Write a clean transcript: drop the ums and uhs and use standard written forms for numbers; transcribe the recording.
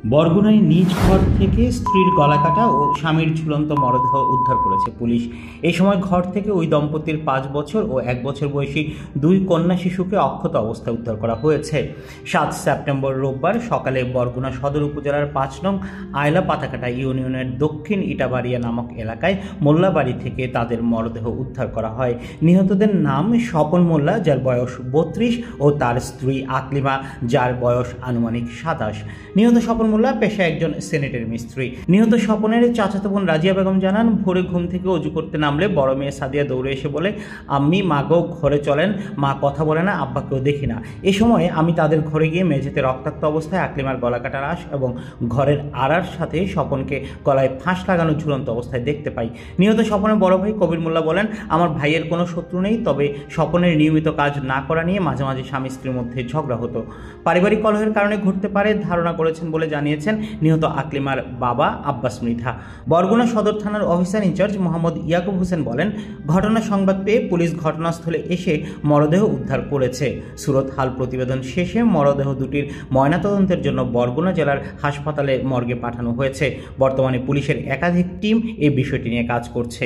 বরগুনায় নিজ ঘর থেকে স্ত্রীর গলাকাটা ও স্বামীর ঝুলন্ত মরদেহ উদ্ধার করেছে পুলিশ। এই সময় ঘর থেকে ওই দম্পতির 5 বছর ও 1 বছর বয়সী 2 কন্যা শিশুকে অক্ষত অবস্থায় উদ্ধার করা হয়েছে। 7 সেপ্টেম্বর রোববার সকালে বরগুনা সদর উপজেলার 5 নং আয়লা পাতাকাটা ইউনিয়নের দক্ষিণ ইটাবাড়িয়া নামক এলাকায় মোল্লাবাড়ি থেকে তাদের মরদেহ উদ্ধার করা হয়। নিহতদের নাম স্বপন মোল্লা, যার বয়স 32, ও তার স্ত্রী আকলিমা, যার বয়স আনুমানিক 27। নিহত স্বপন মোল্লা পেশায় একজন স্যানিটারি মিস্ত্রি। নিহত স্বপনের চাচাতো বোন রাজিয়া বেগম জানান, ভোরে ঘুম থেকে অজু করতে নামলে বড় মেয়ে সাদিয়া দৌড়ে এসে বলে, আম্মি মা গো ঘরে চলেন, মা কথা বলে না, আব্বাকেও দেখি না। এ সময় আমি তাদের ঘরে গিয়ে মেঝেতে রক্তাক্ত অবস্থায় আকলিমার গলাকাটা লাশ এবং ঘরের আড়ার সাথে স্বপনকে গলায় ফাঁস লাগানো ঝুলন্ত অবস্থায় দেখতে পাই। নিহত স্বপনের বড় ভাই কবির মোল্লা বলেন, আমার ভাইয়ের কোনো শত্রু নেই, তবে স্বপনের নিয়মিত কাজ না করা নিয়ে মাঝে মাঝে স্বামী স্ত্রীর মধ্যে ঝগড়া হতো। পারিবারিক কলহের কারণে ঘটতে পারে ধারণা করেছেন বলে জানিয়েছেন নিহত আকলিমার বাবা আব্বাস মৃধা। বরগুনা সদর থানার অফিসার ইনচার্জ মোহাম্মদ ইয়াকুব হোসেন বলেন, ঘটনার সংবাদ পেয়ে পুলিশ ঘটনাস্থলে এসে মরদেহ উদ্ধার করেছে। সুরত হাল প্রতিবেদন শেষে মরদেহ দুটির ময়নাতদন্তের জন্য বরগুনা জেলার হাসপাতালে মর্গে পাঠানো হয়েছে। বর্তমানে পুলিশের একাধিক টিম এই বিষয়টি নিয়ে কাজ করছে।